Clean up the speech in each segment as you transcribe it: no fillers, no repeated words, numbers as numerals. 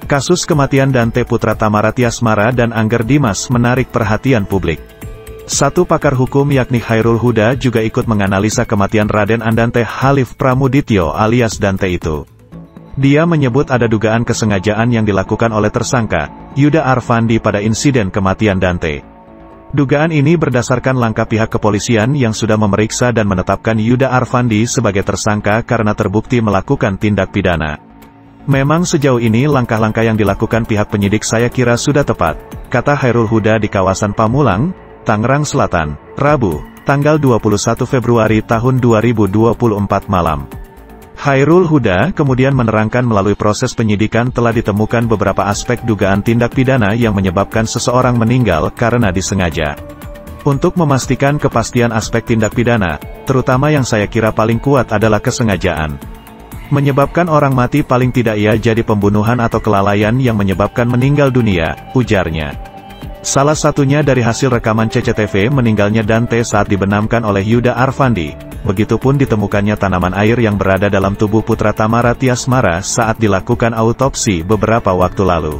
Kasus kematian Dante putra Tamara Tiasmara dan Angger Dimas menarik perhatian publik. Satu pakar hukum yakni Khairul Huda juga ikut menganalisa kematian Raden Andante Halif Pramudityo alias Dante itu. Dia menyebut ada dugaan kesengajaan yang dilakukan oleh tersangka, Yuda Arfandi pada insiden kematian Dante. Dugaan ini berdasarkan langkah pihak kepolisian yang sudah memeriksa dan menetapkan Yuda Arfandi sebagai tersangka karena terbukti melakukan tindak pidana. Memang sejauh ini langkah-langkah yang dilakukan pihak penyidik saya kira sudah tepat, kata Khairul Huda di kawasan Pamulang, Tangerang Selatan, Rabu, tanggal 21 Februari tahun 2024 malam. Khairul Huda kemudian menerangkan melalui proses penyidikan telah ditemukan beberapa aspek dugaan tindak pidana yang menyebabkan seseorang meninggal karena disengaja. Untuk memastikan kepastian aspek tindak pidana, terutama yang saya kira paling kuat adalah kesengajaan. Menyebabkan orang mati paling tidak ia jadi pembunuhan atau kelalaian yang menyebabkan meninggal dunia, ujarnya. Salah satunya dari hasil rekaman CCTV meninggalnya Dante saat dibenamkan oleh Yuda Arfandi, begitupun ditemukannya tanaman air yang berada dalam tubuh putra Tamara Tiasmara saat dilakukan autopsi beberapa waktu lalu.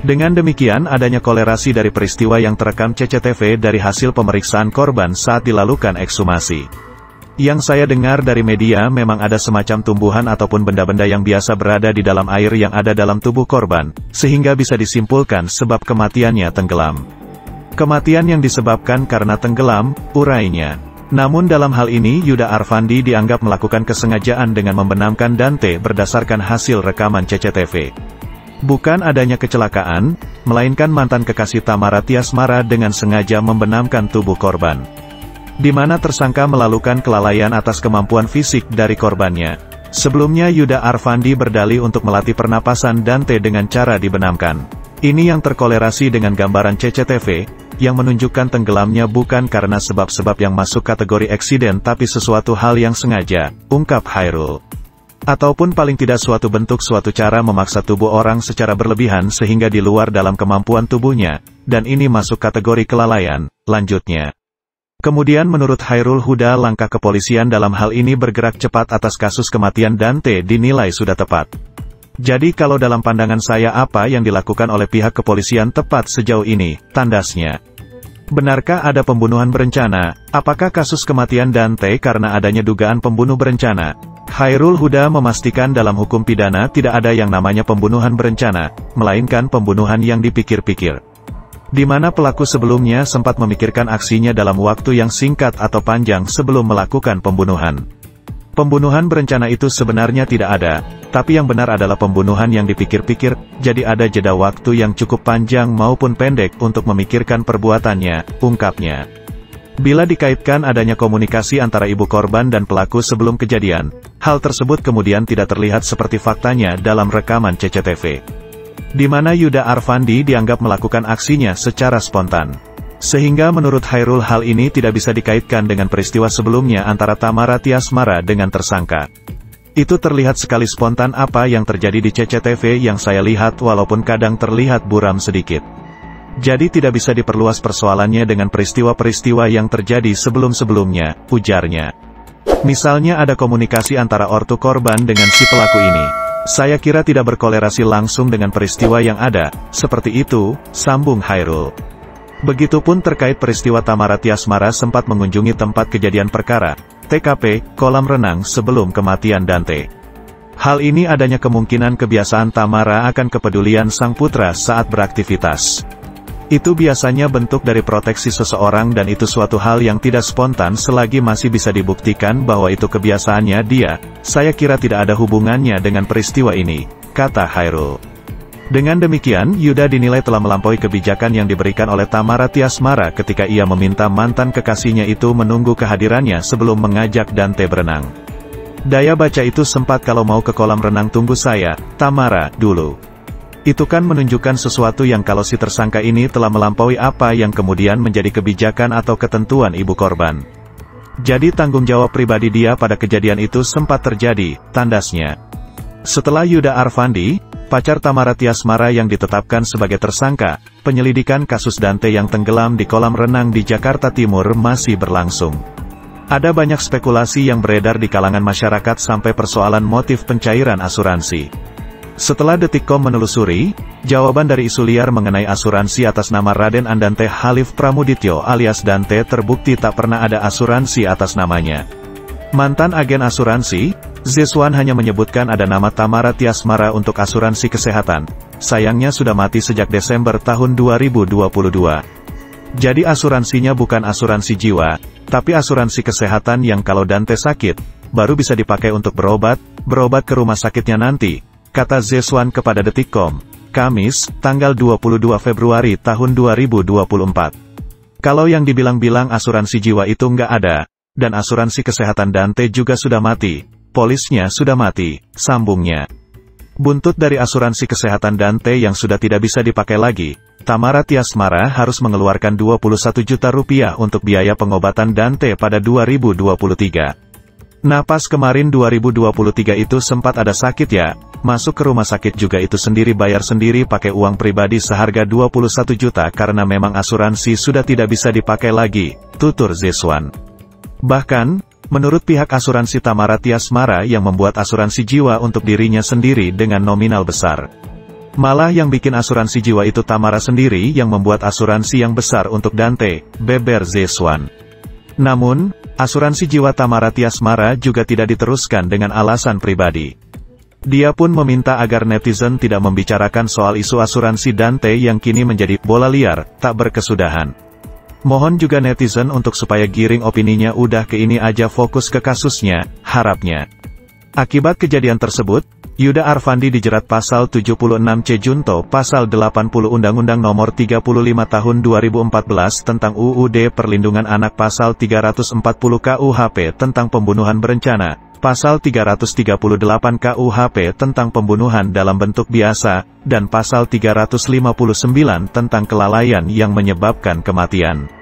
Dengan demikian adanya kolerasi dari peristiwa yang terekam CCTV dari hasil pemeriksaan korban saat dilakukan ekshumasi. Yang saya dengar dari media memang ada semacam tumbuhan ataupun benda-benda yang biasa berada di dalam air yang ada dalam tubuh korban, sehingga bisa disimpulkan sebab kematiannya tenggelam. Kematian yang disebabkan karena tenggelam, urainya. Namun dalam hal ini Yuda Arfandi dianggap melakukan kesengajaan dengan membenamkan Dante berdasarkan hasil rekaman CCTV. Bukan adanya kecelakaan, melainkan mantan kekasih Tamara Tiasmara dengan sengaja membenamkan tubuh korban. Di mana tersangka melakukan kelalaian atas kemampuan fisik dari korbannya. Sebelumnya Yuda Arfandi berdalih untuk melatih pernapasan Dante dengan cara dibenamkan. Ini yang terkolerasi dengan gambaran CCTV, yang menunjukkan tenggelamnya bukan karena sebab-sebab yang masuk kategori eksiden tapi sesuatu hal yang sengaja, ungkap Khairul. Ataupun paling tidak suatu bentuk suatu cara memaksa tubuh orang secara berlebihan sehingga di luar dalam kemampuan tubuhnya, dan ini masuk kategori kelalaian, lanjutnya. Kemudian menurut Khairul Huda langkah kepolisian dalam hal ini bergerak cepat atas kasus kematian Dante dinilai sudah tepat. Jadi kalau dalam pandangan saya apa yang dilakukan oleh pihak kepolisian tepat sejauh ini, tandasnya. Benarkah ada pembunuhan berencana? Apakah kasus kematian Dante karena adanya dugaan pembunuh berencana? Khairul Huda memastikan dalam hukum pidana tidak ada yang namanya pembunuhan berencana, melainkan pembunuhan yang dipikir-pikir. Di mana pelaku sebelumnya sempat memikirkan aksinya dalam waktu yang singkat atau panjang sebelum melakukan pembunuhan. Pembunuhan berencana itu sebenarnya tidak ada, tapi yang benar adalah pembunuhan yang dipikir-pikir, jadi ada jeda waktu yang cukup panjang maupun pendek untuk memikirkan perbuatannya, ungkapnya. Bila dikaitkan adanya komunikasi antara ibu korban dan pelaku sebelum kejadian, hal tersebut kemudian tidak terlihat seperti faktanya dalam rekaman CCTV. Di mana Yuda Arfandi dianggap melakukan aksinya secara spontan. Sehingga menurut Khairul hal ini tidak bisa dikaitkan dengan peristiwa sebelumnya antara Tamara Tiasmara dengan tersangka. Itu terlihat sekali spontan apa yang terjadi di CCTV yang saya lihat walaupun kadang terlihat buram sedikit. Jadi tidak bisa diperluas persoalannya dengan peristiwa-peristiwa yang terjadi sebelum-sebelumnya, ujarnya. Misalnya ada komunikasi antara ortu korban dengan si pelaku ini. Saya kira tidak berkolerasi langsung dengan peristiwa yang ada, seperti itu, sambung Khairul. Begitupun terkait peristiwa Tamara Tiasmara sempat mengunjungi tempat kejadian perkara, TKP, kolam renang sebelum kematian Dante. Hal ini adanya kemungkinan kebiasaan Tamara akan kepedulian sang putra saat beraktivitas. Itu biasanya bentuk dari proteksi seseorang dan itu suatu hal yang tidak spontan selagi masih bisa dibuktikan bahwa itu kebiasaannya dia, saya kira tidak ada hubungannya dengan peristiwa ini, kata Khairul. Dengan demikian, Yuda dinilai telah melampaui kebijakan yang diberikan oleh Tamara Tiasmara ketika ia meminta mantan kekasihnya itu menunggu kehadirannya sebelum mengajak Dante berenang. Daya baca itu sempat kalau mau ke kolam renang tunggu saya, Tamara, dulu. Itu kan menunjukkan sesuatu yang kalau si tersangka ini telah melampaui apa yang kemudian menjadi kebijakan atau ketentuan ibu korban. Jadi tanggung jawab pribadi dia pada kejadian itu sempat terjadi, tandasnya. Setelah Yuda Arfandi, pacar Tamara Tiasmara yang ditetapkan sebagai tersangka, penyelidikan kasus Dante yang tenggelam di kolam renang di Jakarta Timur masih berlangsung. Ada banyak spekulasi yang beredar di kalangan masyarakat sampai persoalan motif pencairan asuransi. Setelah Detikcom menelusuri, jawaban dari isu liar mengenai asuransi atas nama Raden Andante Khalif Pramudityo alias Dante terbukti tak pernah ada asuransi atas namanya. Mantan agen asuransi, Zeswan hanya menyebutkan ada nama Tamara Tiasmara untuk asuransi kesehatan. Sayangnya sudah mati sejak Desember tahun 2022. Jadi asuransinya bukan asuransi jiwa, tapi asuransi kesehatan yang kalau Dante sakit, baru bisa dipakai untuk berobat ke rumah sakitnya nanti, kata Zeswan kepada Detikcom, Kamis, tanggal 22 Februari tahun 2024. Kalau yang dibilang-bilang asuransi jiwa itu nggak ada, dan asuransi kesehatan Dante juga sudah mati, polisnya sudah mati, sambungnya. Buntut dari asuransi kesehatan Dante yang sudah tidak bisa dipakai lagi, Tamara Tiasmara harus mengeluarkan 21 juta rupiah untuk biaya pengobatan Dante pada 2023. Nah pas kemarin 2023 itu sempat ada sakit ya, masuk ke rumah sakit juga itu sendiri bayar sendiri pakai uang pribadi seharga 21 juta karena memang asuransi sudah tidak bisa dipakai lagi, tutur Zeswan. Bahkan, menurut pihak asuransi Tamara Tiasmara yang membuat asuransi jiwa untuk dirinya sendiri dengan nominal besar. Malah yang bikin asuransi jiwa itu Tamara sendiri yang membuat asuransi yang besar untuk Dante, beber Zeswan. Namun, asuransi jiwa Tamara Tiasmara juga tidak diteruskan dengan alasan pribadi. Dia pun meminta agar netizen tidak membicarakan soal isu asuransi Dante yang kini menjadi bola liar, tak berkesudahan. Mohon juga netizen untuk supaya giring opininya udah ke ini aja fokus ke kasusnya, harapnya. Akibat kejadian tersebut, Yuda Arfandi dijerat pasal 76C Junto pasal 80 Undang-Undang Nomor 35 Tahun 2014 tentang UUD Perlindungan Anak pasal 340 KUHP tentang pembunuhan berencana, pasal 338 KUHP tentang pembunuhan dalam bentuk biasa, dan pasal 359 tentang kelalaian yang menyebabkan kematian.